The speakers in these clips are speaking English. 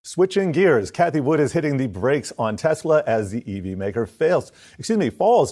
Switching gears, Cathie Wood is hitting the brakes on Tesla as the EV maker falls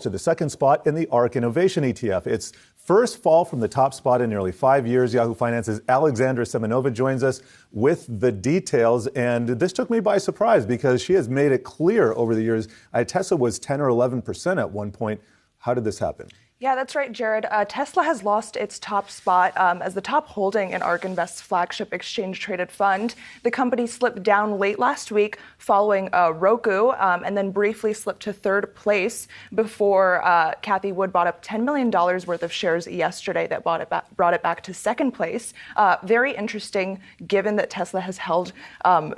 to the second spot in the ARK Innovation ETF. Its first fall from the top spot in nearly 5 years. Yahoo Finance's Alexandra Semenova joins us with the details. And this took me by surprise because she has made it clear over the years Tesla was 10 or 11% at one point. How did this happen? Yeah, that's right, Jared. Tesla has lost its top spot as the top holding in ARK Invest's flagship exchange-traded fund. The company slipped down late last week following Roku, and then briefly slipped to third place before Cathie Wood bought up $10 million worth of shares yesterday that brought it back to second place. Very interesting, given that Tesla has held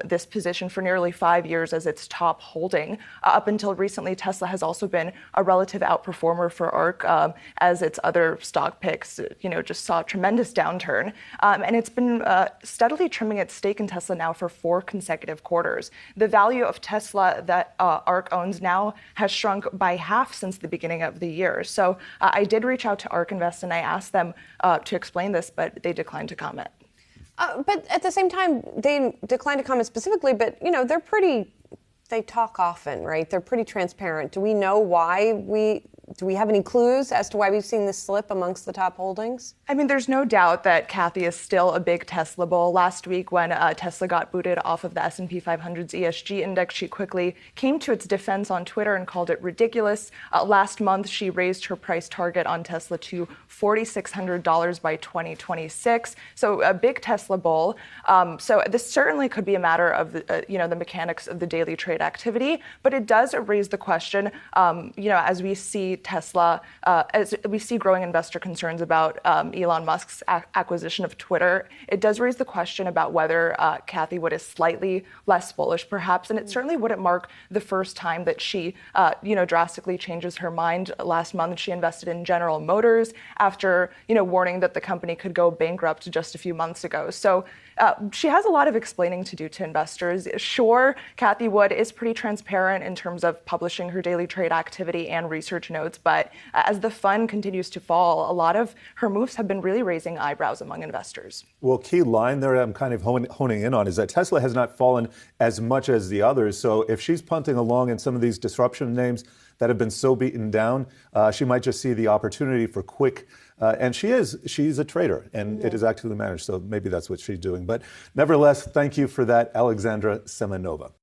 this position for nearly 5 years as its top holding. Up until recently, Tesla has also been a relative outperformer for ARK. As its other stock picks, just saw a tremendous downturn. And it's been steadily trimming its stake in Tesla now for 4 consecutive quarters. The value of Tesla that ARK owns now has shrunk by half since the beginning of the year. So I did reach out to ARK Invest and I asked them to explain this, but they declined to comment. But at the same time, they declined to comment specifically, but, they talk often, right? They're pretty transparent. Do we know why do we have any clues as to why we've seen this slip amongst the top holdings? I mean, there's no doubt that Cathie is still a big Tesla bull. Last week, when Tesla got booted off of the S&P 500's ESG index, she quickly came to its defense on Twitter and called it ridiculous. Last month, she raised her price target on Tesla to $4,600 by 2026. So a big Tesla bull. So this certainly could be a matter of the mechanics of the daily trade activity, but it does raise the question, as we see Tesla, as we see growing investor concerns about Elon Musk's acquisition of Twitter, it does raise the question about whether Cathie Wood is slightly less bullish, perhaps, and it certainly wouldn't mark the first time that she, drastically changes her mind. Last month, she invested in General Motors after, warning that the company could go bankrupt just a few months ago. So she has a lot of explaining to do to investors. Sure, Cathie Wood is pretty transparent in terms of publishing her daily trade activity and research notes, but as the fund continues to fall, a lot of her moves have been really raising eyebrows among investors. Well, key line there I'm kind of honing in on is that Tesla has not fallen as much as the others. So if she's punting along in some of these disruption names that have been so beaten down, she might just see the opportunity for quick, and she's a trader, and it is actively managed, so maybe that's what she's doing. But nevertheless, thank you for that, Alexandra Semenova.